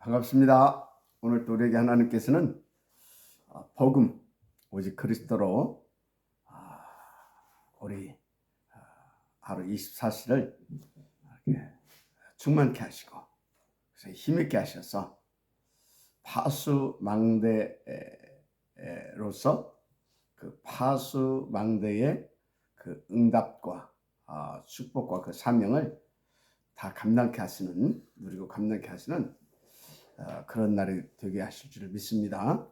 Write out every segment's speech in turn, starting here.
반갑습니다. 오늘 또 우리에게 하나님께서는 복음, 오직 그리스도로 우리 하루 24시를 충만케 하시고 그래서 힘있게 하셔서 파수망대로서 그 파수망대의 그 응답과 축복과 그 사명을 다 감당케 하시는, 누리고 감당케 하시는 그런 날이 되게 하실 줄 믿습니다.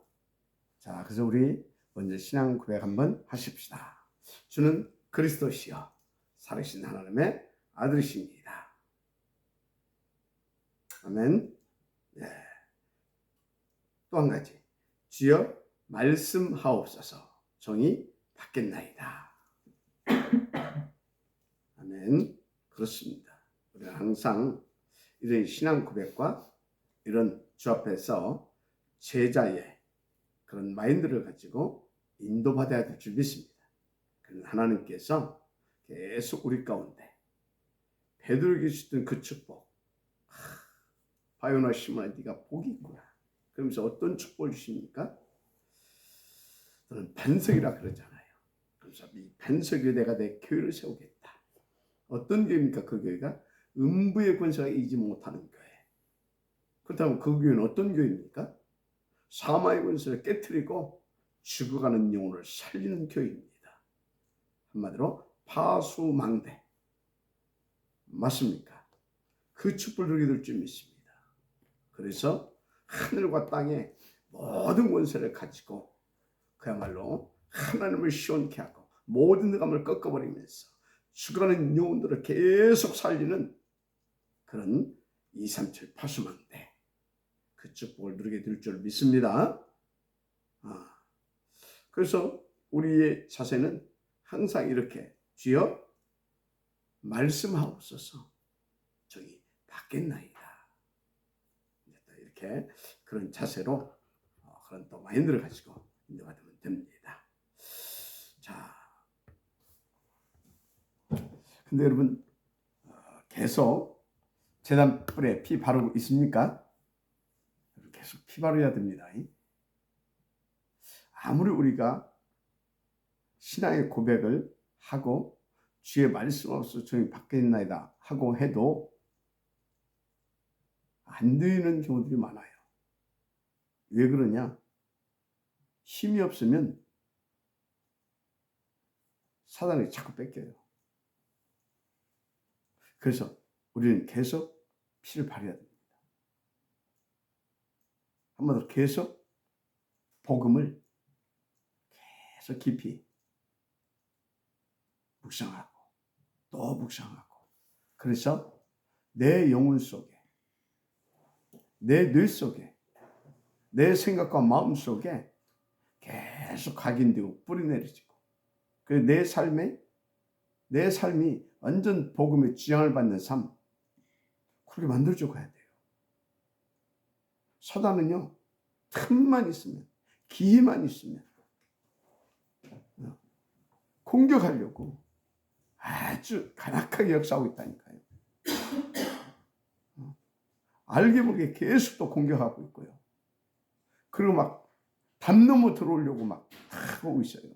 자, 그래서 우리 먼저 신앙 고백 한번 하십시다. 주는 그리스도시요 살아계신 하나님의 아들이십니다. 아멘. 네. 또 한 가지, 주여 말씀하옵소서, 종이 받겠나이다. 아멘. 그렇습니다. 우리는 항상 이런 신앙 고백과 이런 주 앞에서 제자의 그런 마인드를 가지고 인도받아야 될 줄 믿습니다. 그래서 하나님께서 계속 우리 가운데 베드로에게 주셨던 그 축복, 바요나 시몬아 네가 복이 있구나. 그러면서 어떤 축복을 주십니까? 저는 반석이라 그러잖아요. 그래서 이 반석 위에 내가 내 교회를 세우겠다. 어떤 교회입니까? 그 교회가 음부의 권세가 이기지 못하는 교회. 그렇다면 그 교회는 어떤 교회입니까? 사마의 권세를 깨트리고 죽어가는 영혼을 살리는 교회입니다. 한마디로 파수망대. 맞습니까? 그 축복을 누리게 될 줄 믿습니다. 그래서 하늘과 땅의 모든 권세를 가지고 그야말로 하나님을 시원케 하고 모든 흑암을 꺾어버리면서 죽어가는 영혼들을 계속 살리는 그런 237 파수망대, 그 축복을 누리게 될 줄 믿습니다. 그래서 우리의 자세는 항상 이렇게, 주여 말씀하옵소서, 저기 받겠나이다. 이렇게 그런 자세로 그런 또 마인드를 가지고 인도받으면 됩니다. 자, 근데 여러분 계속 제단불에 피 바르고 있습니까? 계속 피 바르어야 됩니다. 아무리 우리가 신앙의 고백을 하고 주의 말씀 없어 저희 받겠나이다 하고 해도 안 되는 경우들이 많아요. 왜 그러냐? 힘이 없으면 사단이 자꾸 뺏겨요. 그래서 우리는 계속 피를 발해야 됩니다. 한마디로 계속 복음을 계속 깊이 묵상하고 또 묵상하고, 그래서 내 영혼 속에, 내 뇌 속에, 내 생각과 마음 속에 계속 각인되고 뿌리내리지고, 그래서 내 삶이 완전 복음의 지향을 받는 삶, 그렇게 만들어줘 가야 돼요. 사단은요, 틈만 있으면, 기회만 있으면 공격하려고 아주 간악하게 역사하고 있다니까요. 알게 모르게 계속 또 공격하고 있고요. 그리고 막 담 넘어 들어오려고 막 하고 있어요.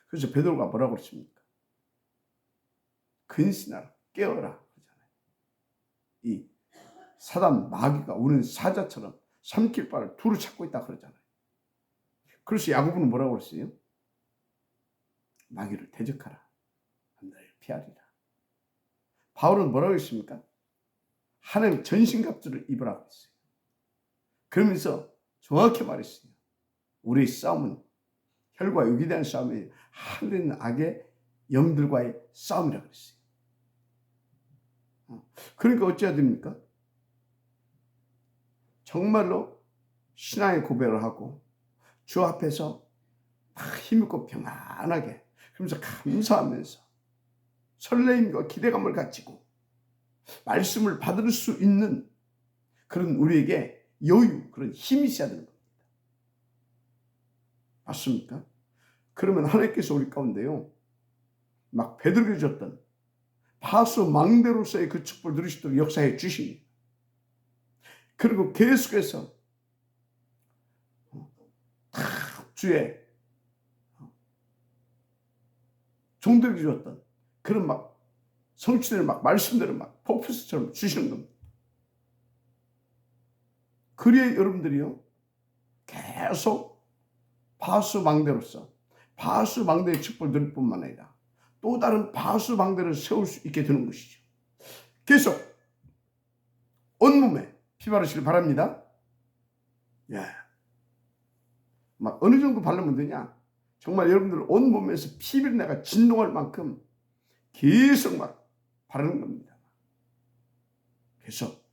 그래서 베드로가 뭐라고 그랬습니까? 근신하라, 깨어라 그러잖아요. 이 사단 마귀가 우는 사자처럼 삼킬 바를 두루 찾고 있다 그러잖아요. 그래서 야고보는 뭐라고 그랬어요? 마귀를 대적하라, 늘 피하리라. 바울은 뭐라고 했습니까? 하나님 전신갑주를 입으라고 했어요. 그러면서 정확히 말했어요. 우리의 싸움은 혈과 육에 대한 싸움이 하늘의 악의 영들과의 싸움이라고 그랬어요. 그러니까 어찌해야 됩니까? 정말로 신앙의 고백을 하고 주 앞에서 힘있고 평안하게, 그러면서 감사하면서 설레임과 기대감을 가지고 말씀을 받을 수 있는 그런 우리에게 여유, 그런 힘이 있어야 되는 겁니다. 맞습니까? 그러면 하나님께서 우리 가운데요, 막 베드로에게 줬던 파수망대로서의 그 축복을 누릴 수 있도록 역사해 주십니다. 그리고 계속해서 주의 종들에게 주었던 그런 막 성취되는 막 말씀들을 막 폭포수처럼 주시는 겁니다. 그리에 여러분들이요 계속 바수망대로서 바수망대의 축복을 누릴 뿐만 아니라 또 다른 바수망대를 세울 수 있게 되는 것이죠. 계속 온몸에 피 바르시길 바랍니다. 예. 막 어느 정도 바르면 되냐? 정말 여러분들 온몸에서 피비린내가 진동할 만큼 계속 막 바르는 겁니다. 계속.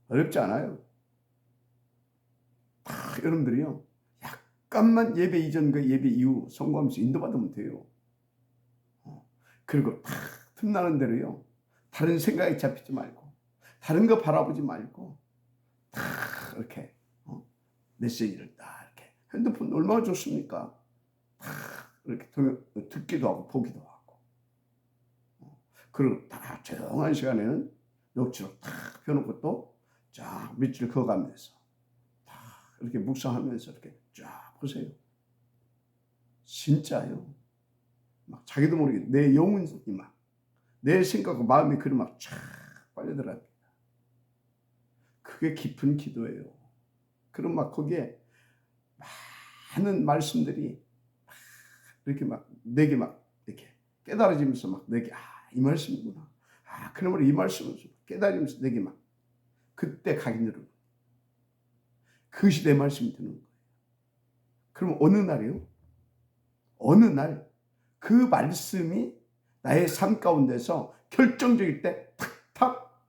어렵지 않아요. 다 여러분들이요. 약간만 예배 이전과 예배 이후 성공하면서 인도받으면 돼요. 그리고 다 틈나는 대로요. 다른 생각에 잡히지 말고 다른 거 바라보지 말고 다 이렇게 메시지를 딱 이렇게 핸드폰 얼마나 좋습니까? 다 이렇게 듣기도 하고 보기도 하고 그리고 다 조용한 시간에는 녹취록 딱 펴놓고 또 쫙 밑줄 그어가면서 다 이렇게 묵상하면서 이렇게 쫙 보세요. 진짜요. 막 자기도 모르게 내 영혼이 막 내 생각과 마음이 그리 막 쫙 빨려들어갑니다. 그게 깊은 기도예요. 그럼 막 거기에 많은 말씀들이 막 이렇게 막 내게 막 이렇게 깨달아지면서 막 내게 이 말씀이구나. 그러므로 이 말씀을 깨달으면서 내게 막 그때 가기 누르고 그것이 내 말씀이 되는 거예요. 그럼 어느 날이요? 어느 날 그 말씀이 나의 삶 가운데서 결정적일 때 탁탁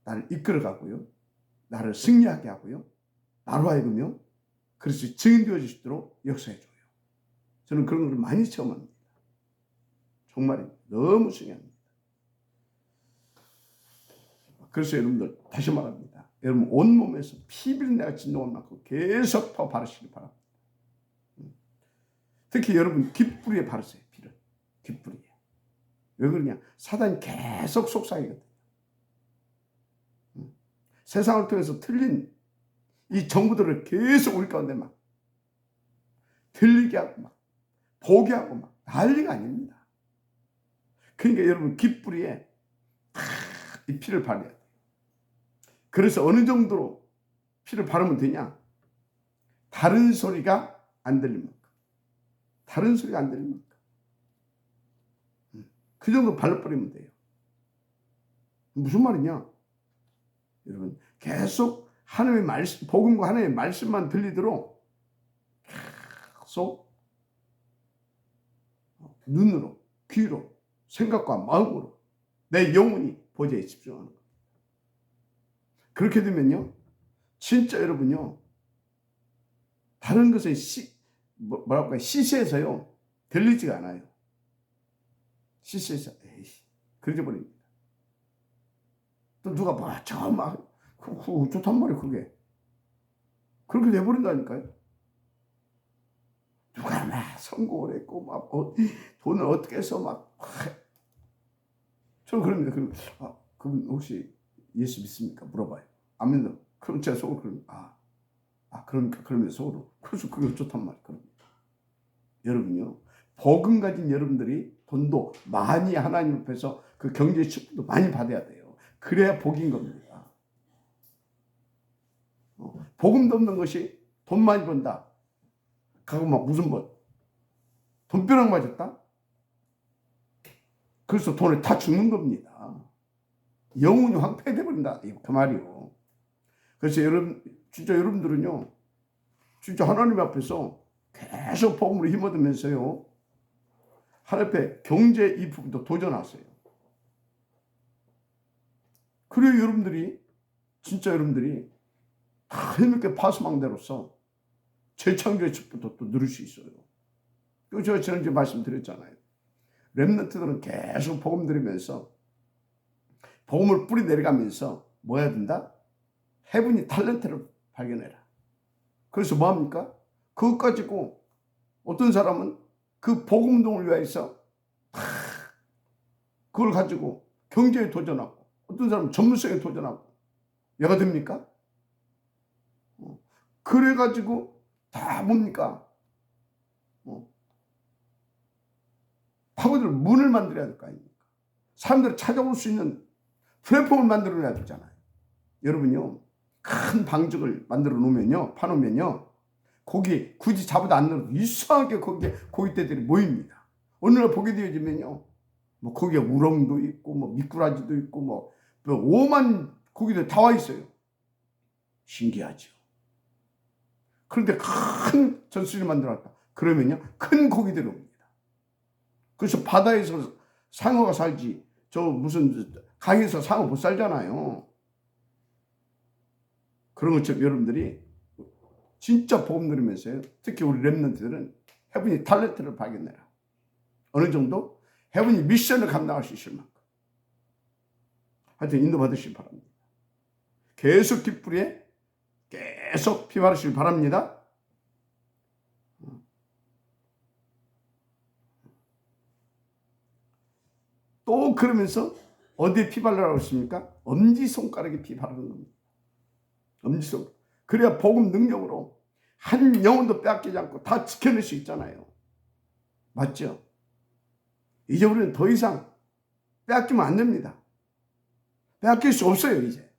나를 이끌어가고요. 나를 승리하게 하고요. 나로 하여금요. 그리스도의 증인 되어질 수 있도록 역사해줘요. 저는 그런 걸 많이 체험합니다. 정말 너무 중요합니다. 그래서 여러분들 다시 말합니다. 여러분 온몸에서 피비린내가 진동할 만큼 계속 더 바르시기 바랍니다. 특히 여러분 귓불에 바르세요. 피를. 귓불에. 왜 그러냐? 사단이 계속 속삭이거든요. 세상을 통해서 틀린 이 정보들을 계속 우리 가운데 막 들리게 하고 막 보게 하고 막 난리가 아닙니다. 그러니까 여러분 귓불에 이 피를 바르야 돼요. 그래서 어느 정도로 피를 바르면 되냐? 다른 소리가 안 들릴 만큼. 다른 소리가 안 들릴 만큼. 그 정도 발라버리면 돼요. 무슨 말이냐? 여러분 계속 하나님의 말씀, 복음과 하나님의 말씀만 들리도록 계속 눈으로, 귀로, 생각과 마음으로 내 영혼이 보좌에 집중하는 겁니다. 그렇게 되면요, 진짜 여러분요, 다른 것의 뭐랄까 시세에서요 들리지가 않아요. 시세에서 그러져 버립니다. 또 누가 막 좋단 말이에요. 그게 그렇게 돼버린다니까요. 누가 막 성공을 했고 막 돈을 어떻게 해서 막 저는 그럽니다. 그럼 그분 혹시 예수 믿습니까? 물어봐요. 안 믿는. 그럼 제가 속으로 그러니까 그러면서 속으로 그래서 그게 좋단 말이에요. 그럽니다. 여러분요, 복음 가진 여러분들이 돈도 많이 하나님 앞에서 그 경제의 축복도 많이 받아야 돼요. 그래야 복인 겁니다. 복음도 없는 것이 돈 많이 번다. 가고 막 무슨 돈벼락 맞았다. 그래서 돈을 다 죽는 겁니다. 영혼이 황폐돼 버린다. 그 말이요. 그래서 진짜 여러분들은요, 진짜 하나님 앞에서 계속 복음으로 힘얻으면서요, 하나님 앞에 경제 이 부분도 도전하세요. 그래야 진짜 여러분들이 다 힘있게 파수망대로서 재창조의 축복도 또 누릴 수 있어요. 또 제가 지난주에 말씀드렸잖아요. 렘넌트들은 계속 복음 들으면서 복음을 뿌리 내려가면서 뭐 해야 된다? 해분이 탤런트를 발견해라. 그래서 뭐 합니까? 그것 가지고 어떤 사람은 그 복음동을 위해서 그걸 가지고 경제에 도전하고, 어떤 사람은 전문성에 도전하고. 얘가 됩니까? 그래가지고 다 뭡니까? 파고들 문을 만들어야 될 거 아닙니까? 사람들이 찾아올 수 있는 플랫폼을 만들어야 되잖아요. 여러분요, 큰 방적을 만들어 놓으면요, 파놓으면요, 거기 굳이 잡아도 안 넣어도 이상하게 거기에 고깃대들이 모입니다. 어느 날 보게 되어지면요, 뭐 거기에 우렁도 있고 뭐 미꾸라지도 있고 뭐 오만 고기들 다 와 있어요. 신기하죠. 그런데 큰 전술을 만들어놨다. 그러면요, 큰 고기들이 옵니다. 그래서 바다에서 상어가 살지, 저 무슨 강에서 상어 못 살잖아요. 그런 것처럼 여러분들이 진짜 복음 들으면서요, 특히 우리 렘넌트들은 해분이 탤런트를 발견해라. 어느 정도 해분이 미션을 감당할 수 있을 만큼. 하여튼 인도받으시기 바랍니다. 계속 깃불에 계속 피 바르시길 바랍니다. 또 그러면서 어디에 피 바르라고 했습니까? 엄지손가락에 피 바르는 겁니다. 엄지손가락. 그래야 복음 능력으로 한 영혼도 빼앗기지 않고 다 지켜낼 수 있잖아요. 맞죠? 이제 우리는 더 이상 빼앗기면 안 됩니다. 빼앗길 수 없어요, 이제.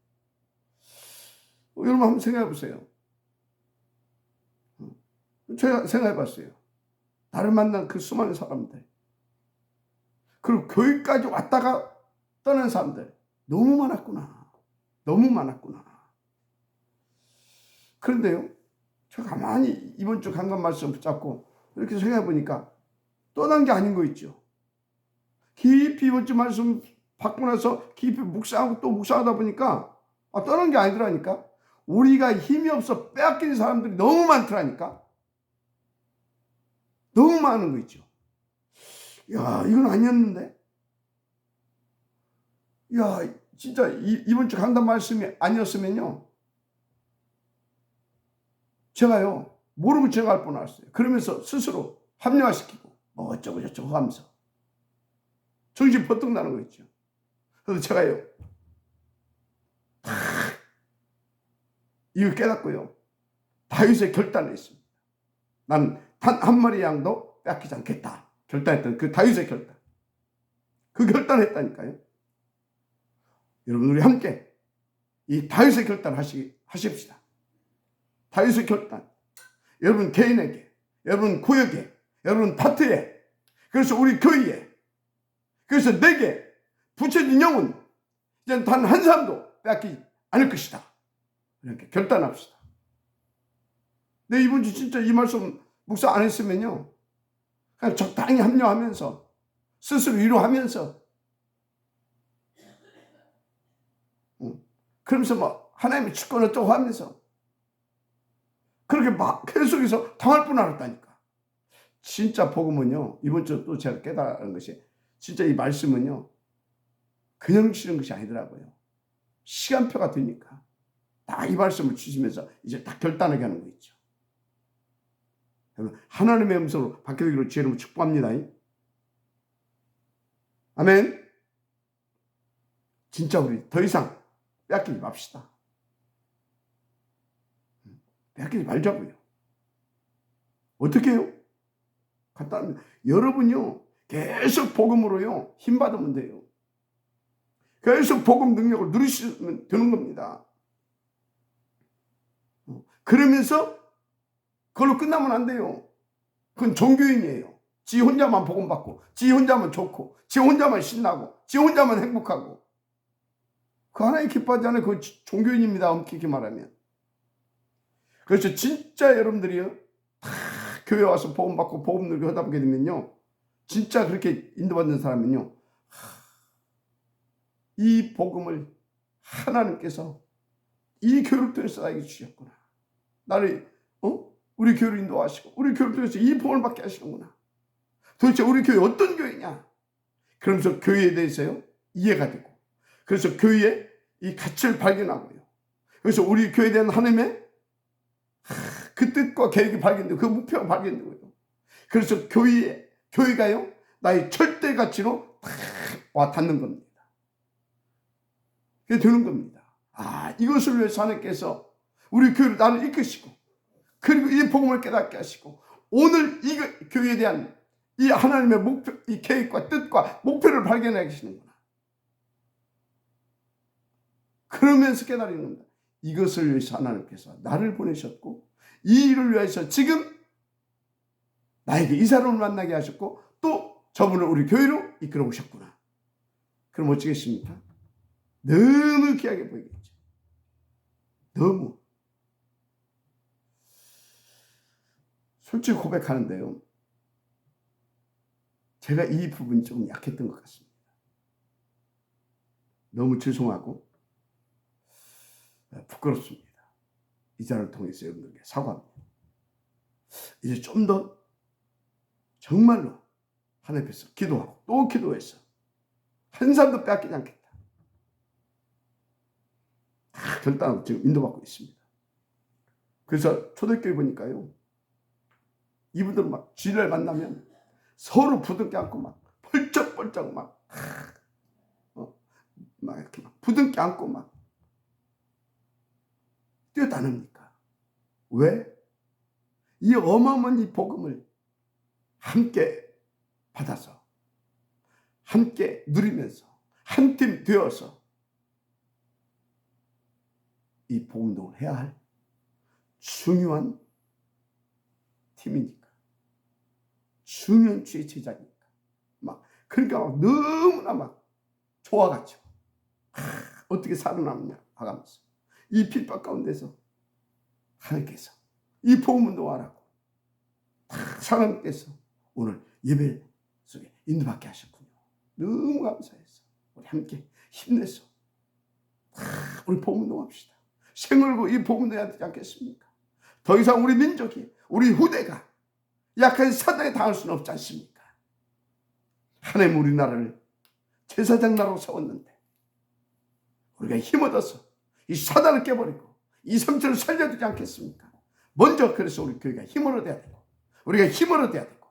여러분 한번 생각해 보세요. 제가 생각해 봤어요. 나를 만난 그 수많은 사람들. 그리고 교회까지 왔다가 떠난 사람들. 너무 많았구나. 너무 많았구나. 그런데요, 제가 가만히 이번 주 강단 말씀 붙잡고 이렇게 생각해 보니까 떠난 게 아닌 거 있죠. 깊이 이번 주 말씀 받고 나서 깊이 묵상하고 또 묵상하다 보니까 떠난 게 아니더라니까. 우리가 힘이 없어 빼앗기는 사람들이 너무 많더라니까. 너무 많은 거 있죠. 야, 이건 아니었는데. 야, 진짜 이번 주 강단 말씀이 아니었으면요, 제가요 모르고 지나갈 뻔했어요. 그러면서 스스로 합리화시키고 뭐 어쩌고 저쩌고 하면서 정신 버뜩 나는 거 있죠. 그래서 제가요 이걸 깨닫고요, 다윗의 결단을 했습니다. 난 단 한 마리 양도 빼앗기지 않겠다 결단했던 그 다윗의 결단, 그 결단을 했다니까요. 여러분, 우리 함께 이 다윗의 결단 하십시다. 다윗의 결단. 여러분 개인에게, 여러분 구역에, 여러분 파트에, 그래서 우리 교회에, 그래서 내게 붙여진 영혼 이제 단 한 사람도 빼앗기지 않을 것이다. 이렇게 결단합시다. 내 이번 주 진짜 이 말씀 묵상 안 했으면요, 그냥 적당히 합류하면서 스스로 위로하면서 그러면서 뭐 하나님의 주권을 또 하면서 그렇게 막 계속해서 당할 뻔 알았다니까. 진짜 복음은요, 이번 주 또 제가 깨달은 것이, 진짜 이 말씀은요 그냥 주는 것이 아니더라고요. 시간표가 되니까 딱 이 말씀을 주시면서 이제 딱 결단하게 하는 거 있죠. 하나님의 음성으로 바뀌기로 주의 이름으로 축복합니다. 아멘. 진짜 우리 더 이상 빼앗기지 맙시다. 빼앗기지 말자고요. 어떻게 해요? 간단합니다. 여러분요 계속 복음으로요 힘 받으면 돼요. 계속 복음 능력을 누리시면 되는 겁니다. 그러면서 그걸로 끝나면 안 돼요. 그건 종교인이에요. 지 혼자만 복음 받고, 지 혼자만 좋고, 지 혼자만 신나고, 지 혼자만 행복하고, 그 하나님 기뻐하지 않아요. 그 종교인입니다. 엄격히 말하면. 그래서 진짜 여러분들이요 다 교회 와서 복음 받고 복음 누리고 하다 보게 되면요, 진짜 그렇게 인도받는 사람은요, 이 복음을 하나님께서 이 교회를 통해서 나에게 주셨구나. 나를 우리 교회를 인도하시고 우리 교회를 통해서 이 복음을 받게 하시는구나. 도대체 우리 교회 어떤 교회냐? 그러면서 교회에 대해서요 이해가 되고, 그래서 교회의 이 가치를 발견하고요, 그래서 우리 교회에 대한 하나님의 그 뜻과 계획이 발견되고 그 목표가 발견되고요, 그래서 교회가요 나의 절대 가치로 와 닿는 겁니다. 되는 겁니다. 이것을 위해서 하나님께서 우리 교회를 나를 이끄시고, 그리고 이 복음을 깨닫게 하시고, 오늘 이 교회에 대한 이 하나님의 목표, 이 계획과 뜻과 목표를 발견해 계시는구나. 그러면서 깨달는 겁니다. 이것을 위해서 하나님께서 나를 보내셨고, 이 일을 위해서 지금 나에게 이 사람을 만나게 하셨고, 또 저분을 우리 교회로 이끌어 오셨구나. 그럼 어찌겠습니까? 너무 귀하게 보이겠죠. 너무. 솔직히 고백하는데요, 제가 이 부분이 조금 약했던 것 같습니다. 너무 죄송하고 부끄럽습니다. 이 자를 통해서 여러분들께 사과합니다. 이제 좀 더 정말로 하나님 앞에서 기도하고 또 기도해서 한 사람도 빼앗기지 않겠다. 다 결단하고 지금 인도받고 있습니다. 그래서 초대교회 보니까요, 이분들 막 주일날 만나면 서로 부둥켜 안고 막 펄쩍펄쩍 막 이렇게 막 부둥켜 안고 막 뛰어다닙니까? 왜? 이 어마어마한 이 복음을 함께 받아서, 함께 누리면서, 한 팀 되어서 이 복음동을 해야 할 중요한 팀이니까. 중요한 주의 제자니까. 그러니까 너무나 막 좋아가지고, 어떻게 살아남냐 하면서 이 핍박 가운데서 하나님께서 이 복음운동하라고 하나님께서 오늘 예배 속에 인도받게 하셨군요. 너무 감사해서 우리 함께 힘내서 우리 복음운동합시다. 생을고 이 복음운동해야 되지 않겠습니까? 더 이상 우리 민족이, 우리 후대가 약한 사단에 당할 수는 없지 않습니까? 하나님 우리나라를 제사장 나라로 세웠는데 우리가 힘 얻어서 이 사단을 깨버리고 이 성체를 살려야 되지 않겠습니까? 먼저 그래서 우리 교회가 힘을 얻어야 되고, 우리가 힘을 얻어야 되고,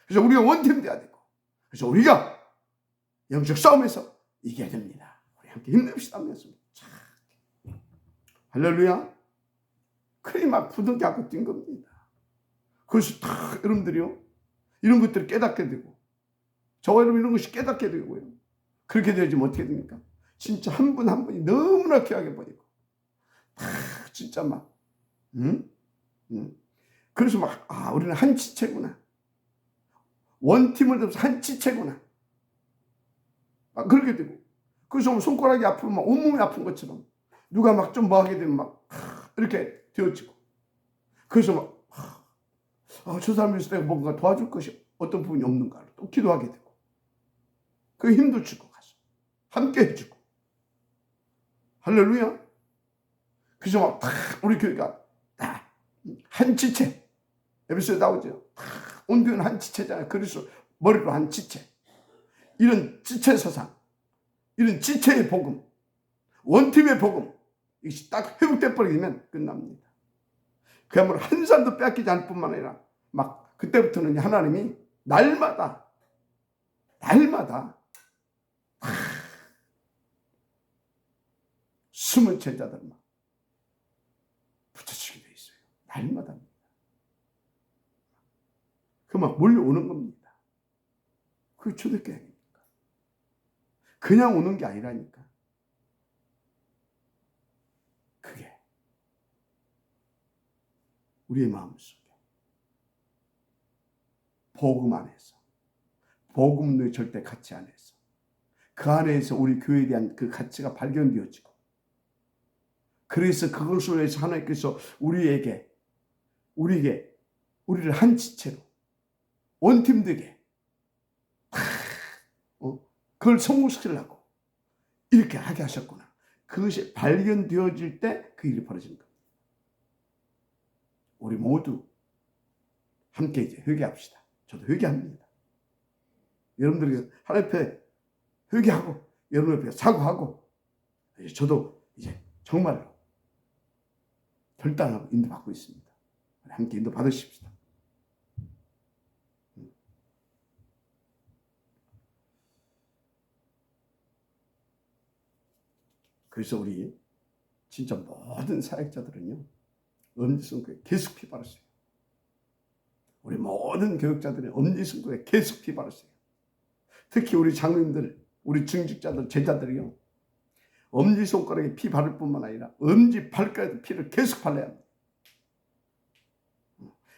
그래서 우리가 원팀 돼야 되고, 그래서 우리가 영적 싸움에서 이겨야 됩니다. 우리 함께 힘냅시다 하면서 할렐루야. 그리 막 부둥켜 안고 뛴 겁니다. 그래서 다 여러분들이요, 이런 것들을 깨닫게 되고, 저와 여러분 이런 것이 깨닫게 되고요, 그렇게 되어지면 어떻게 됩니까? 진짜 한 분 한 분이 너무나 귀하게 보이고, 진짜 막 그래서 막 우리는 한 지체구나, 원팀을 들어서 한 지체구나, 그렇게 되고, 그래서 손가락이 아프면 막 온몸이 아픈 것처럼 누가 막 좀 뭐 하게 되면 막 이렇게 되어지고, 그래서 막 저 사람에서 내가 뭔가 도와줄 것이 어떤 부분이 없는가 또 기도하게 되고, 그 힘도 주고 가서 함께 해주고, 할렐루야. 그래서 막 우리 교회가 한 지체, 에베소에 나오죠. 온 교회는 한 지체잖아요. 그래서 머리로 한 지체, 이런 지체 사상, 이런 지체의 복음, 원팀의 복음, 이것이 딱 회복돼 버리면 끝납니다. 그야말로 한 사람도 빼앗기지 않을 뿐만 아니라 막 그때부터는 하나님이 날마다 숨은 제자들 막 붙여주게 돼 있어요. 날마다. 그 막 몰려오는 겁니다. 그게 초대교회 아닙니까? 그냥 오는 게 아니라니까. 그게 우리의 마음속에 복음 안에서, 복음의 절대 가치 안에서, 그 안에서 우리 교회에 대한 그 가치가 발견되어지고, 그래서 그것을 위해서 하나님께서 우리를 한 지체로 원팀 되게 그걸 성공시키려고 이렇게 하게 하셨구나. 그것이 발견되어질 때 그 일이 벌어지는 겁니다. 우리 모두 함께 이제 회개합시다. 저도 회개합니다. 여러분들이 하나님 앞에 회개하고, 여러분 앞에 사과하고, 저도 이제 정말로 결단하고 인도받고 있습니다. 함께 인도 받으십시다. 그래서 우리 진짜 모든 사역자들은요, 엄지손가락에 계속 피 바르세요. 우리 모든 교육자들은 엄지손가락에 계속 피 바르세요. 특히 우리 장로님들, 우리 중직자들, 제자들이요, 엄지손가락에 피 바를 뿐만 아니라 엄지 발가락에 피를 계속 발라야 합니다.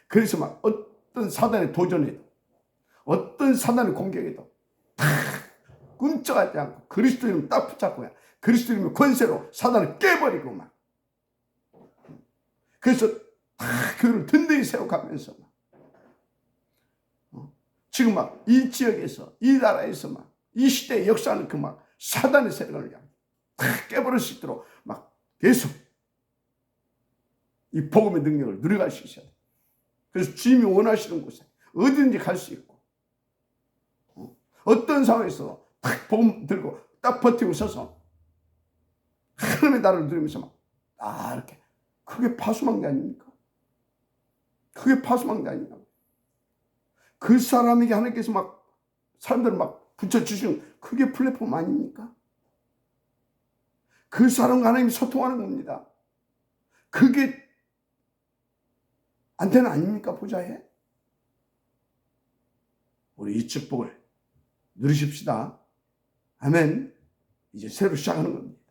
그래서 막 어떤 사단에 도전해도, 어떤 사단의 공격에도 다 꿈쩍하지 않고 그리스도 이름 딱 붙잡고 그리스도 이름 권세로 사단을 깨버리고 막, 그래서 다 교회를 든든히 세워가면서 막, 지금 막 이 지역에서, 이 나라에서 막 이 시대에 역사하는 그 막 사단의 세력을 다 깨버릴 수 있도록 막 계속 이 복음의 능력을 누려갈 수 있어야 돼. 그래서 주님이 원하시는 곳에 어디든지 갈 수 있고, 어떤 상황에서 딱 복음 들고 딱 버티고 서서 하나님의 나라를 누리면서 막 이렇게, 그게 파수망대 아닙니까? 그게 파수망대 아닙니까? 그 사람에게 하나님께서 막 사람들을 막 붙여주시는, 그게 플랫폼 아닙니까? 그 사람과 하나님이 소통하는 겁니다. 그게 안테나 아닙니까? 보좌에. 우리 이 축복을 누리십시다. 아멘. 이제 새로 시작하는 겁니다.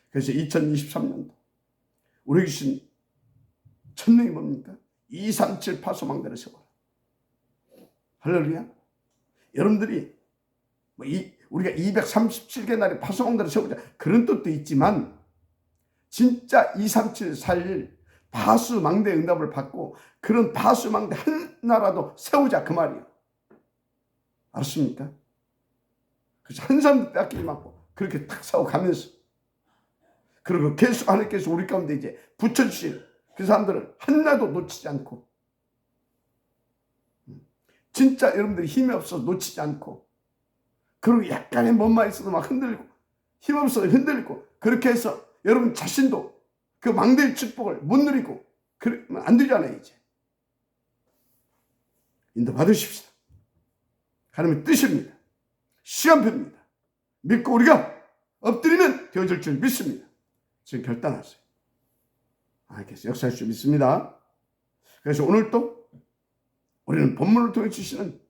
그래서 2023년도 우리 주신 천명이 뭡니까? 237 파수망대를 세워라. 할렐루야. 여러분들이 우리가 237개 날에 파수망대를 세우자, 그런 뜻도 있지만, 진짜 237 살릴 파수망대 응답을 받고 그런 파수망대 하나라도 세우자, 그 말이에요. 알았습니까? 그래서 한 사람도 뺏기지 말고 그렇게 탁 세워가면서, 그리고 계속 하나님께서 우리 가운데 이제 붙여주신 그 사람들을 하나도 놓치지 않고, 진짜 여러분들이 힘이 없어서 놓치지 않고, 그리고 약간의 뭔만 있어도 막 흔들리고, 힘 없어서 흔들리고, 그렇게 해서 여러분 자신도 그 망대의 축복을 못 누리고 그러면 안 되잖아요. 이제 인도 받으십시다. 하나님의 뜻입니다. 시간표입니다. 믿고 우리가 엎드리면 되어질 줄 믿습니다. 지금 결단하세요. 하나님께서 역사할 줄 믿습니다. 그래서 오늘 또 우리는 본문을 통해 주시는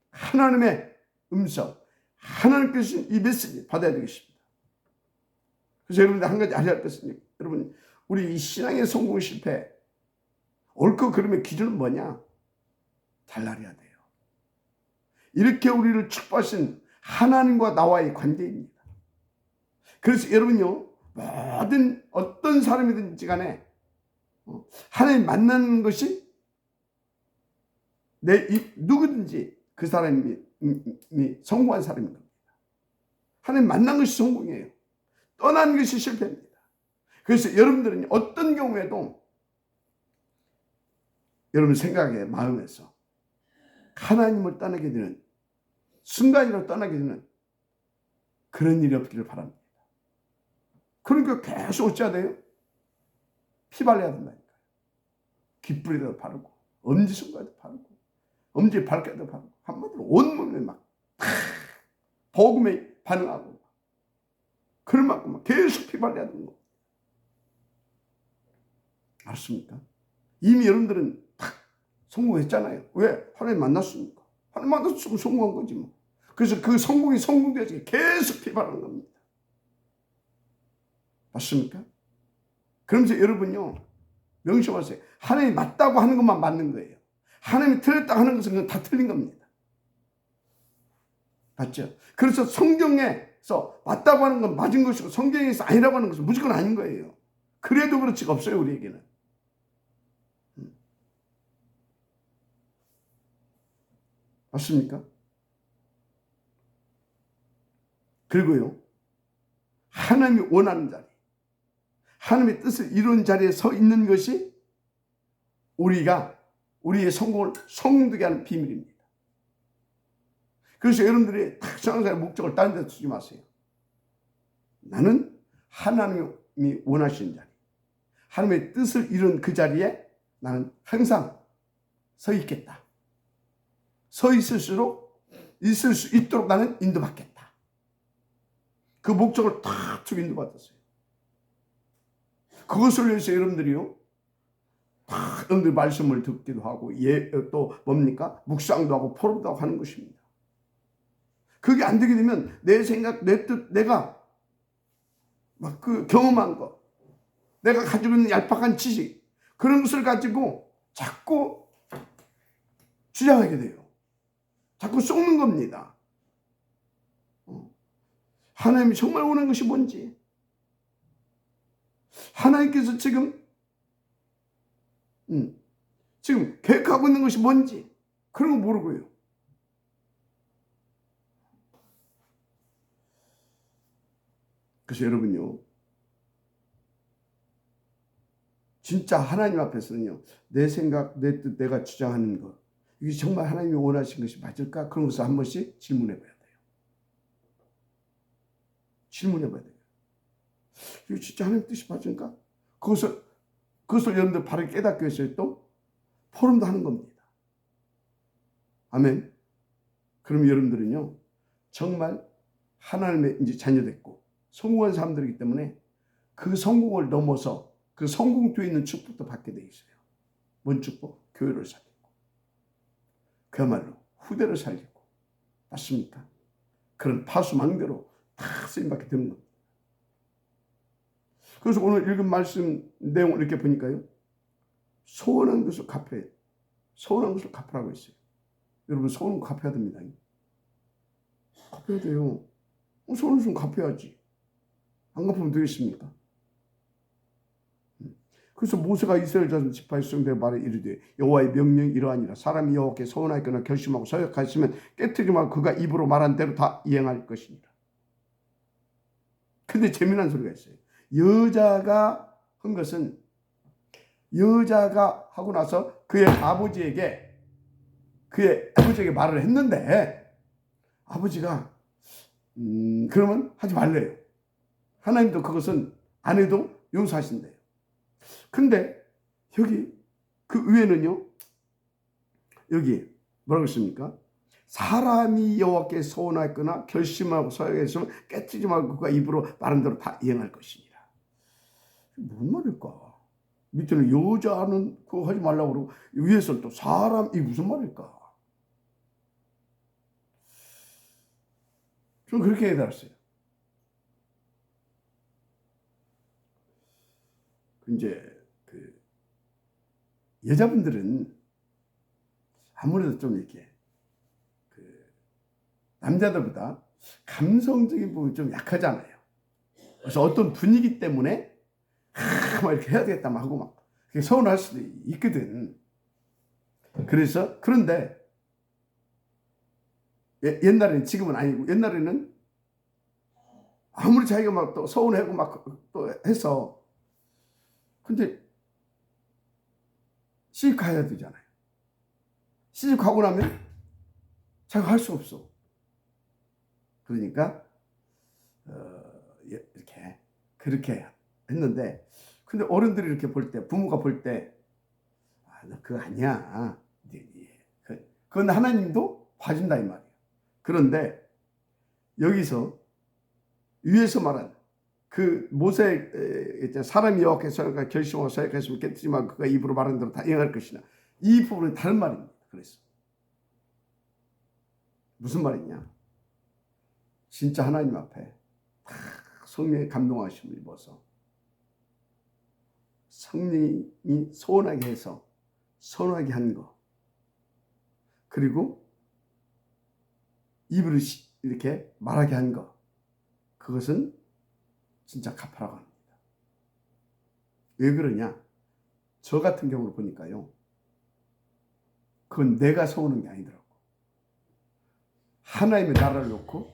하나님의 음성, 하나님께서 주신 이 메시지 받아야 되겠습니다. 그래서 여러분들 한 가지 알아야 할 것은, 여러분, 우리 이 신앙의 성공 실패, 옳고 그름의 기준은 뭐냐? 달라야 돼요. 이렇게 우리를 축복하신 하나님과 나와의 관계입니다. 그래서 여러분요, 모든 어떤 사람이든지 간에 하나님 만나는 것이 누구든지 그 사람이 성공한 사람인 겁니다. 하나님 만난 것이 성공이에요. 떠난 것이 실패입니다. 그래서 여러분들은 어떤 경우에도 여러분 생각에, 마음에서 하나님을 떠나게 되는, 순간이라도 떠나게 되는 그런 일이 없기를 바랍니다. 그러니까 계속 어찌해야 돼요? 피 발라야 된다니까요. 깃불에도 바르고, 엄지손가락에도 바르고, 엄지 발가락에도 바르고, 한마디로 온몸에 막 복음에 반응하고, 그럴 만큼 막 계속 피 발라야 되는 거. 알았습니까? 이미 여러분들은 딱 성공했잖아요. 왜? 하나님 만났으니까. 하나님 만났으면 성공한 거지 뭐. 그래서 그 성공이 성공되어서 계속 피 바르는 겁니다. 맞습니까? 그러면서 여러분요, 명심하세요. 하나님이 맞다고 하는 것만 맞는 거예요. 하나님이 틀렸다고 하는 것은 다 틀린 겁니다. 맞죠? 그래서 성경에서 맞다고 하는 건 맞은 것이고, 성경에서 아니라고 하는 것은 무조건 아닌 거예요. 그래도 그렇지가 없어요, 우리에게는. 맞습니까? 그리고요, 하나님이 원하는 자리, 하나님의 뜻을 이룬 자리에 서 있는 것이 우리의 성공을 성공되게 하는 비밀입니다. 그래서 여러분들이 신앙생활의 목적을 다른 데 두지 마세요. 나는 하나님이 원하시는 자리, 하나님의 뜻을 이룬 그 자리에 나는 항상 서 있겠다. 서 있을 수 있도록 나는 인도받겠다. 그 목적을 다 인도받았어요. 그것을 위해서 여러분들이요, 다 여러분들 말씀을 듣기도 하고, 또 뭡니까? 묵상도 하고 포럼도 하고 하는 것입니다. 그게 안 되게 되면 내 생각, 내 뜻, 내가 막 그 경험한 거, 내가 가지고 있는 얄팍한 지식, 그런 것을 가지고 자꾸 주장하게 돼요. 자꾸 쏟는 겁니다. 하나님이 정말 원하는 것이 뭔지, 하나님께서 지금 계획하고 있는 것이 뭔지 그런 거 모르고요. 그래서 여러분요, 진짜 하나님 앞에서는요, 내 생각, 내 뜻, 내가 주장하는 것, 이게 정말 하나님이 원하신 것이 맞을까? 그런 것을 한 번씩 질문해 봐야 돼요. 질문해 봐야 돼요. 이게 진짜 하나님 뜻이 맞을까? 그것을 여러분들 바르게 깨닫기 위해서 또 포럼도 하는 겁니다. 아멘. 그럼 여러분들은요, 정말 하나님의 이제 자녀됐고 성공한 사람들이기 때문에 그 성공을 넘어서 그 성공 뒤에 있는 축복도 받게 돼 있어요. 뭔 축복? 교회를 살리고, 그야말로 후대를 살리고, 맞습니까? 그런 파수망대로 다 쓰임받게 되는 겁니다. 그래서 오늘 읽은 말씀 내용을 이렇게 보니까요, 소원한 것을 갚아야, 소원한 것을 갚으라고 했어요. 여러분, 소원 갚아야 됩니다. 갚아야 돼요. 소원을 좀 갚아야지. 안 갚으면 되겠습니까? 그래서 모세가 이스라엘 자손 지파의 수령들의 말에 이르되 여호와의 명령이 이러하니라. 사람이 여호와께 서원하였거나 결심하고 서약하시면 깨뜨리지 말고 그가 입으로 말한 대로 다 이행할 것이니라. 근데 재미난 소리가 있어요. 여자가 한 것은, 여자가 하고 나서 그의 아버지에게 말을 했는데, 아버지가 그러면 하지 말래요. 하나님도 그것은 안 해도 용서하신대요. 근데 여기 그 위에는요, 여기 뭐라고 했습니까? 사람이 여호와께 서원하였거나 결심하고 서약했으면 깨뜨리지 말고 그가 입으로 말한 대로 다 이행할 것이니라. 뭔 말일까? 밑에는 여자는 그거 하지 말라고 그러고 위에서는 또 사람, 이 무슨 말일까? 좀 그렇게 깨달았어요. 이제 그 여자분들은 아무래도 좀 이렇게 그 남자들보다 감성적인 부분이 좀 약하잖아요. 그래서 어떤 분위기 때문에 막 이렇게 해야 되겠다 하고 막 서운할 수도 있거든. 그래서 그런데 옛날에는, 지금은 아니고 옛날에는 아무리 자기가 막 또 서운하고 막 또 해서, 근데 시집 가야 되잖아요. 시집 가고 나면 자기가 할 수 없어. 그러니까 이렇게 그렇게 했는데, 근데 어른들이 이렇게 볼 때, 부모가 볼 때, 너 그거 아니야. 그건 하나님도 봐준다 이 말이에요. 그런데 여기서 위에서 말한 그 모세, 사람이 여호와께 서약하여 결심하고 서약했으면 깨뜨리지 말고 그가 입으로 말한 대로 다 이행할 것이나, 이 부분은 다른 말입니다. 그래서 무슨 말이냐? 진짜 하나님 앞에 성령의 감동하심을 입어서 성령이 소원하게 해서 선하게 한 거, 그리고 입으로 이렇게 말하게 한 거, 그것은 진짜 갚으라고 합니다. 왜 그러냐? 저 같은 경우를 보니까요, 그건 내가 서우는 게 아니더라고. 하나님의 나라를 놓고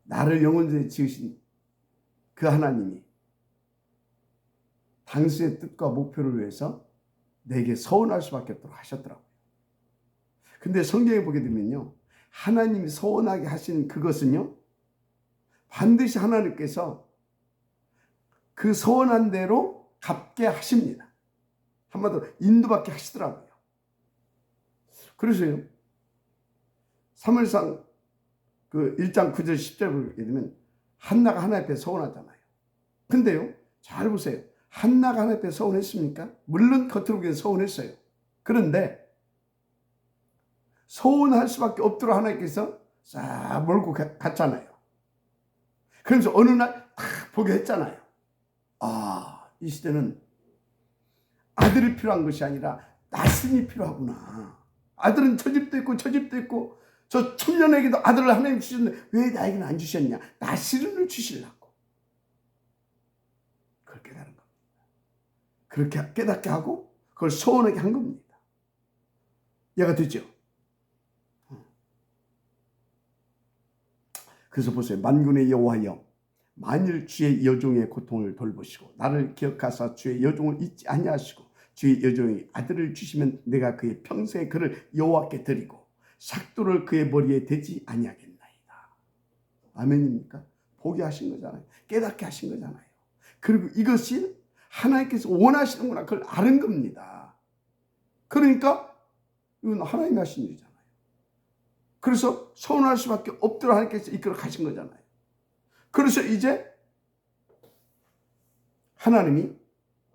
나를 영원히 지으신 그 하나님이 당신의 뜻과 목표를 위해서 내게 서운할 수밖에 없도록 하셨더라고요. 근데 성경에 보게 되면요, 하나님이 서운하게 하신 그것은요, 반드시 하나님께서 그 서운한 대로 갚게 하십니다. 한마디로 인도받게 하시더라고요. 그래서요, 사무엘상 그 1장 9절 10절 보게 되면 한나가 하나님 앞에 서운하잖아요. 근데요, 잘 보세요. 한나가 하나님 앞에 서운했습니까? 물론 겉으로 보기엔 서운했어요. 그런데 서운할 수밖에 없도록 하나님께서 싹 몰고 갔잖아요. 그러면서 어느 날 딱 보게 했잖아요. 아, 이 시대는 아들이 필요한 것이 아니라 나신이 필요하구나. 아들은 저 집도 있고 저 집도 있고 저 청년에게도 아들을 하나님 주셨는데 왜 나에게는 안 주셨냐? 나시른을 주시려고. 그걸 깨달은 겁니다. 그렇게 깨닫게 하고 그걸 소원하게 한 겁니다. 이해가 되죠? 그래서 보세요. 만군의 여호와여, 만일 주의 여종의 고통을 돌보시고 나를 기억하사 주의 여종을 잊지 아니하시고 주의 여종이 아들을 주시면 내가 그의 평생의 그를 여호와께 드리고 삭도를 그의 머리에 대지 아니하겠나이다. 아멘입니까? 보게 하신 거잖아요. 깨닫게 하신 거잖아요. 그리고 이것이 하나님께서 원하시는구나, 그걸 아는 겁니다. 그러니까 이건 하나님이 하신 일이잖아요. 그래서 서운할 수밖에 없도록 하나님께서 이끌어 가신 거잖아요. 그래서 이제 하나님이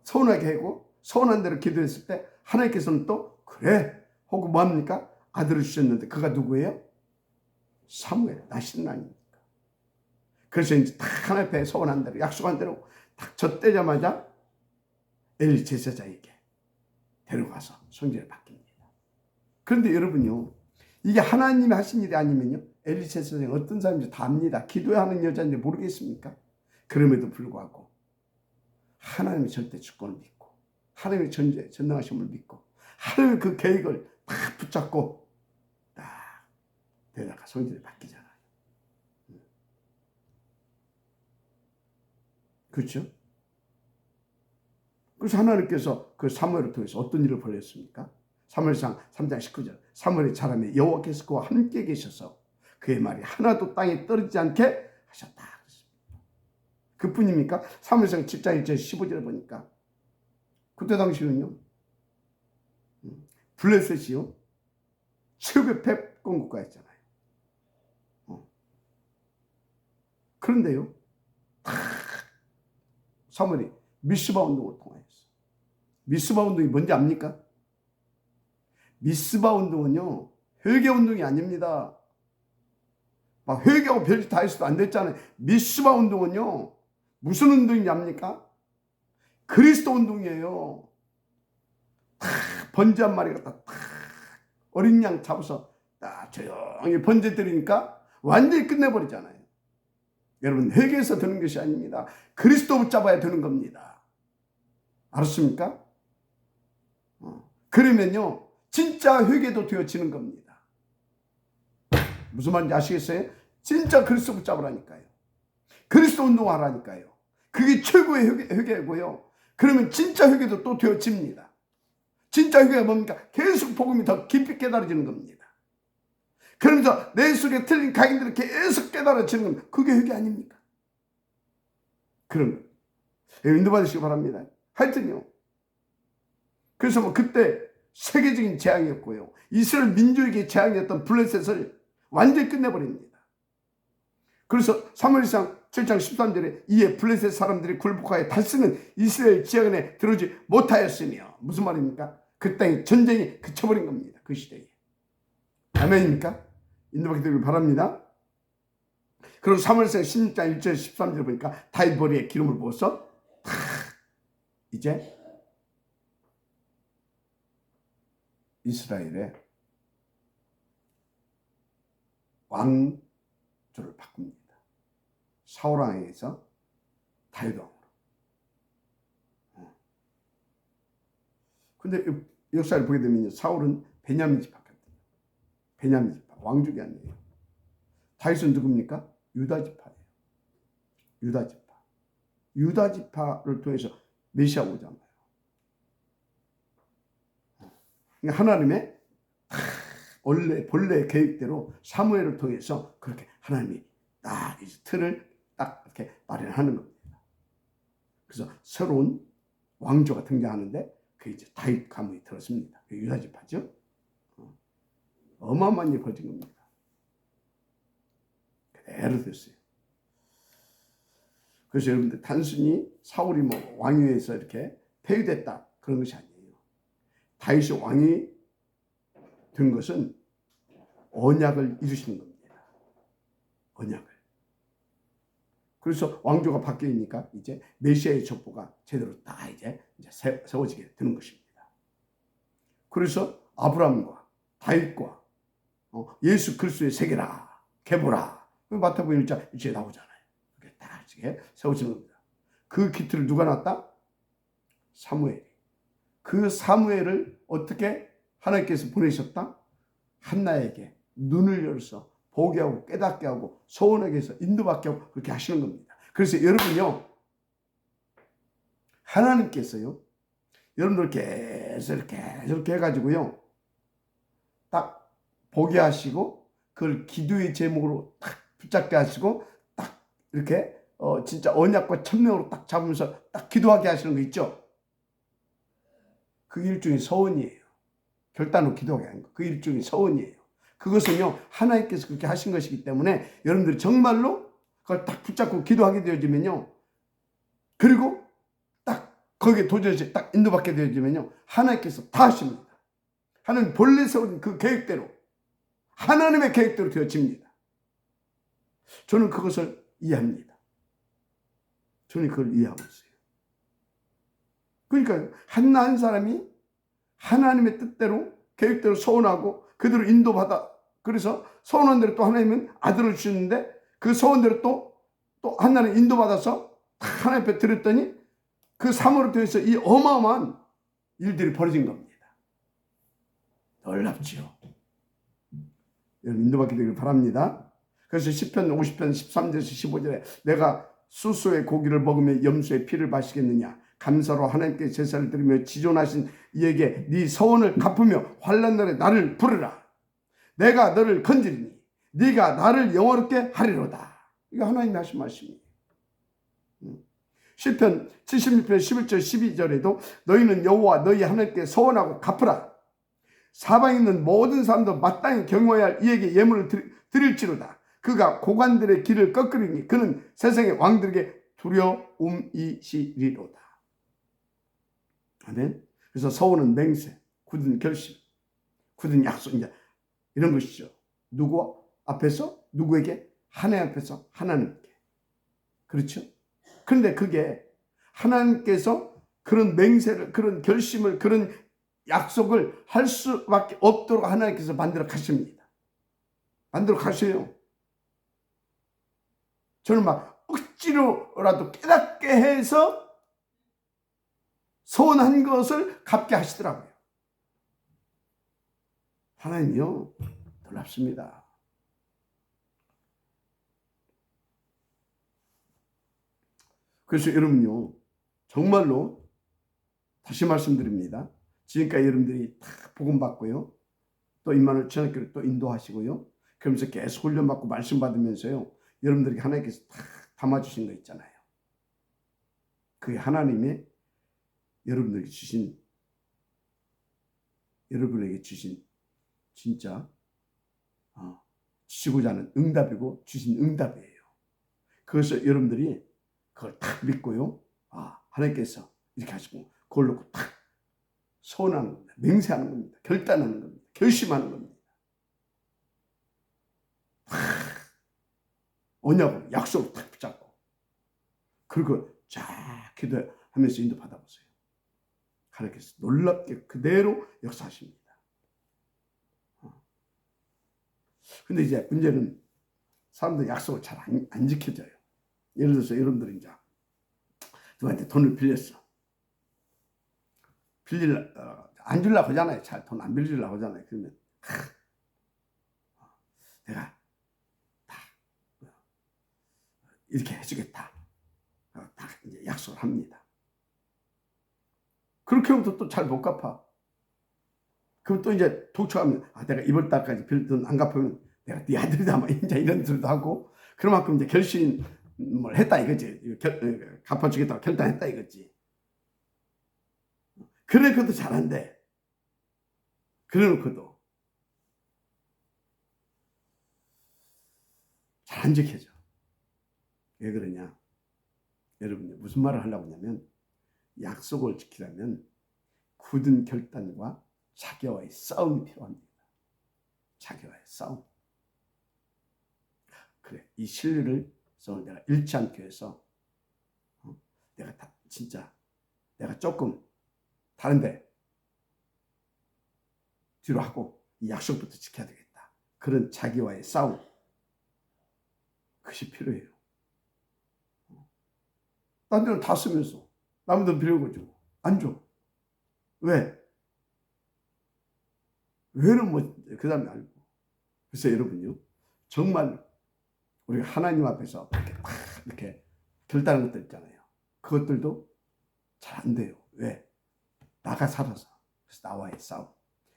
서운하게 하고 서운한 대로 기도했을 때 하나님께서는 또 그래 하고 뭐합니까? 아들을 주셨는데 그가 누구예요? 사무엘, 나시는 아닙니까? 그래서 이제 딱 하나님 앞에 서운한 대로 약속한 대로 딱 젖대자마자 엘리 제사장에게 데려가서 성전을 바뀝니다. 그런데 여러분요, 이게 하나님이 하신 일이 아니면요, 엘리 제사장이 어떤 사람인지 다 압니다. 기도하는 여자인지 모르겠습니까? 그럼에도 불구하고 하나님의 절대 주권을 믿고 하나님의 전능하심을 믿고 하나님의 그 계획을 딱 붙잡고 딱 데려가 성전에 바뀌잖아요. 그렇죠? 그래서 하나님께서 그 사무엘을 통해서 어떤 일을 벌였습니까? 사무엘상 3장 19절 사무엘의 자람에 여호와께서 그와 함께 계셔서 그의 말이 하나도 땅에 떨어지지 않게 하셨다. 그뿐입니까? 사무엘상 7장 1절 15절에 보니까 그때 당시는요, 블레셋이요 최고의 패권 국가였잖아요. 그런데요, 사무엘이 미스바 운동을 통하였어. 미스바 운동이 뭔지 압니까? 미스바 운동은요, 회개 운동이 아닙니다. 막 회개하고 별짓 다 했어도 안 됐잖아요. 미스바 운동은요, 무슨 운동인지 압니까? 그리스도 운동이에요. 번제 한 마리 갖다 어린 양 잡아서 딱 조용히 번제 드리니까 완전히 끝내버리잖아요. 여러분, 회개해서 되는 것이 아닙니다. 그리스도 붙잡아야 되는 겁니다. 알았습니까? 그러면요, 진짜 회개도 되어지는 겁니다. 무슨 말인지 아시겠어요? 진짜 그리스도 붙잡으라니까요. 그리스도 운동하라니까요. 그게 최고의 회개고요. 그러면 진짜 회개도 또 되어집니다. 진짜 회개가 뭡니까? 계속 복음이 더 깊이 깨달아지는 겁니다. 그러면서 내 속에 틀린 각인들을 계속 깨달아지는 겁니다. 그게 회개 아닙니까? 그런 거. 인도받으시기 바랍니다. 하여튼요. 그래서 뭐 그때 세계적인 재앙이었고요. 이스라엘 민족에게 재앙이었던 블레셋을 완전히 끝내버립니다. 그래서 사무엘상 7장 13절에 이에 블레셋 사람들이 굴복하여 다시는 이스라엘 지역 안에 들어오지 못하였으며, 무슨 말입니까? 그 땅에 전쟁이 그쳐버린 겁니다. 그 시대에. 아멘입니까? 인도받기 되길 바랍니다. 그리고 사무엘상 16장 1절 13절 보니까 다윗 머리에 기름을 부어서 이제 이스라엘의 왕조를 바꿉니다. 사울 왕에서 다윗 왕으로. 근데 역사를 보게 되면 사울은 베냐민 지파 같아요. 베냐민 지파, 왕족이 아니에요. 다윗은 누굽니까? 유다 지파예요. 유다 지파. 유다 지파를 통해서 메시아가 오잖아요. 하나님의 본래 계획대로 사무엘을 통해서 그렇게 하나님이 딱 이제 틀을 딱 이렇게 마련하는 겁니다. 그래서 새로운 왕조가 등장하는데 그 이제 다윗 가문이 들었습니다. 유다 지파죠. 어마어마한 일이 벌어진 겁니다. 그대로 됐어요. 그래서 여러분들 단순히 사울이 뭐 왕위에서 이렇게 폐위됐다 그런 것이 아니에요. 다윗이 왕이 된 것은 언약을 이루시는 겁니다. 언약을. 그래서 왕조가 바뀌니까 이제 메시아의 족보가 제대로 다 이제 세워지게 되는 것입니다. 그래서 아브라함과 다윗과 예수 그리스도의 세계라 계보라 마태복음 1장 1절에 나오잖아요. 그게 다 이렇게 세워지는 겁니다. 그 기틀을 누가 놨다? 사무엘이. 그 사무엘을 어떻게 하나님께서 보내셨다? 한나에게 눈을 열어서 보게 하고 깨닫게 하고 소원하게 해서 인도받게 하고 그렇게 하시는 겁니다. 그래서 여러분요, 하나님께서요, 여러분들 계속 이렇게 해가지고요, 딱 보게 하시고 그걸 기도의 제목으로 딱 붙잡게 하시고 딱 이렇게 진짜 언약과 천명으로 딱 잡으면서 딱 기도하게 하시는 거 있죠? 그 일종의 서원이에요. 결단으로 기도하게 하는 거. 그 일종의 서원이에요. 그것은요, 하나님께서 그렇게 하신 것이기 때문에 여러분들이 정말로 그걸 딱 붙잡고 기도하게 되어지면요, 그리고 딱 거기에 도전해서 딱 인도받게 되어지면요, 하나님께서 다 하십니다. 하나님 본래 세운 그 계획대로, 하나님의 계획대로 되어집니다. 저는 그것을 이해합니다. 저는 그걸 이해하고 있어요. 그러니까 한나 한 사람이 하나님의 뜻대로 계획대로 소원하고 그대로 인도받아, 그래서 소원한 대로 또 하나님은 아들을 주셨는데 그 소원대로 또 하나님 인도받아서 하나님 앞에 드렸더니 그 사모를 통해서 이 어마어마한 일들이 벌어진 겁니다. 놀랍지요. 여러분 인도받게 되길 바랍니다. 그래서 시편 50편 13절에서 15절에 내가 수소의 고기를 먹으며 염소의 피를 마시겠느냐, 감사로 하나님께 제사를 드리며 지존하신 이에게 네 서원을 갚으며 환난 날에 나를 부르라. 내가 너를 건지리니 네가 나를 영화롭게 하리로다. 이거 하나님이 하신 말씀이에요. 시편 76편 11절 12절에도 너희는 여호와 너희 하나님께 서원하고 갚으라. 사방에 있는 모든 사람도 마땅히 경외해야 할 이에게 예물을 드릴지로다. 그가 고관들의 길을 꺾으리니 그는 세상의 왕들에게 두려움이시리로다. 아멘. 그래서 서원은 맹세, 굳은 결심, 굳은 약속, 이제 이런 것이죠. 누구 앞에서? 누구에게? 하나님 앞에서 하나님께. 그렇죠? 그런데 그게 하나님께서 그런 맹세를, 그런 결심을, 그런 약속을 할 수밖에 없도록 하나님께서 만들어 가십니다. 만들어 가셔요. 저는 막 억지로라도 깨닫게 해서 소원한 것을 갚게 하시더라고요. 하나님이요, 놀랍습니다. 그래서 여러분요, 정말로 다시 말씀드립니다. 지금까지 여러분들이 다 복음 받고요, 또 임마누엘 천학교를 또 인도하시고요, 그러면서 계속 훈련받고 말씀 받으면서요, 여러분들에게 하나님께서 다 담아주신 거 있잖아요. 그게 하나님의 여러분에게 주신 진짜 주시고자 하는 응답이고 주신 응답이에요. 그것을 여러분들이 그걸 딱 믿고요, 하나님께서 이렇게 하시고 그걸 놓고 딱 소원하는 겁니다. 맹세하는 겁니다. 결단하는 겁니다. 결심하는 겁니다. 언약으로, 약속을 딱 붙잡고 그리고 쫙 기도하면서 인도 받아보세요. 하나님께서 놀랍게 그대로 역사하십니다. 근데 이제 문제는 사람들 약속을 잘 안 지켜져요. 예를 들어서 여러분들이 이제 누구한테 돈을 빌렸어. 안 주려고 하잖아요. 잘 돈 안 빌리려고 하잖아요. 그러면 내가 다 이렇게 해주겠다. 다 이제 약속을 합니다. 그렇게 하면 또 잘 못 갚아. 그럼 또 이제 독촉하면 내가 이번 달까지 빌 돈 안 갚으면 내가 네 아들이다 막 이제 이런 소리도 하고, 그만큼 이제 결심을 했다 이거지. 갚아주겠다고 결단했다 이거지. 그래 그것도 잘한대. 그래놓고도 잘 안 지켜져. 왜 그러냐? 여러분 무슨 말을 하려고 하냐면 약속을 지키려면 굳은 결단과 자기와의 싸움이 필요합니다. 자기와의 싸움. 그래, 이 신뢰를 내가 잃지 않기 위해서 내가 진짜 내가 조금 다른데 뒤로 하고 이 약속부터 지켜야 되겠다. 그런 자기와의 싸움, 그것이 필요해요. 딴 데는 다 쓰면서 남들 빌려고 주고 안 줘. 왜? 왜는 뭐 그 다음에 알고. 그래서 여러분요, 정말 우리가 하나님 앞에서 이렇게 결단한 것들 있잖아요. 그것들도 잘 안 돼요. 왜? 나가 살아서. 그래서 나와의 싸움.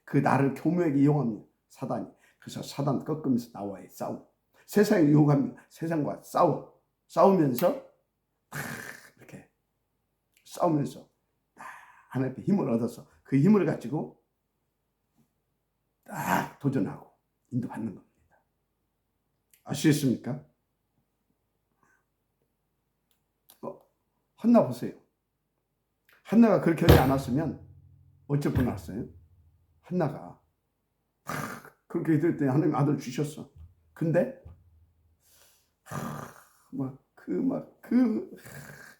그 나를 교묘하게 이용합니다. 사단이. 그래서 사단 꺾으면서 나와의 싸움. 세상에 유혹합니다. 세상과 싸우면서 이렇게 싸우면서 하나님 앞에 힘을 얻어서 그 힘을 가지고 딱 도전하고 인도받는 겁니다. 아시겠습니까? 한나 보세요. 한나가 그렇게 하지 않았으면 어쩔 뻔했어요. 한나가 그렇게 됐더니 하나님 아들 주셨어. 근데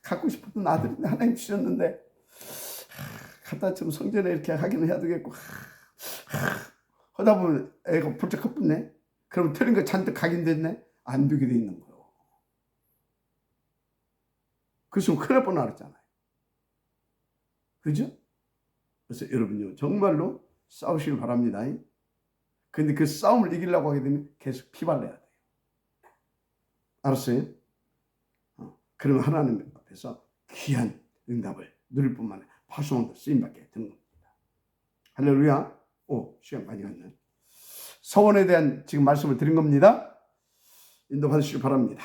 갖고 싶었던 아들이 하나님 주셨는데 갖다 좀 성전에 이렇게 하기는 해야 되겠고 하다 보면 애가 불쩍 헛붙네. 그럼 틀린 거 잔뜩 각인됐네. 안 되게 돼 있는 거예요. 그래서 큰일 날 뻔했잖아요. 그죠? 그래서 여러분요, 정말로 싸우시길 바랍니다. 근데 그 싸움을 이기려고 하게 되면 계속 피발려야 돼요. 알았어요? 그러면 하나님 앞에서 귀한 응답을 누릴 뿐만 아니라 파송도 쓰임받게 되는 겁니다. 할렐루야. 시간 많이 갔네. 서원에 대한 지금 말씀을 드린 겁니다. 인도받으시길 바랍니다.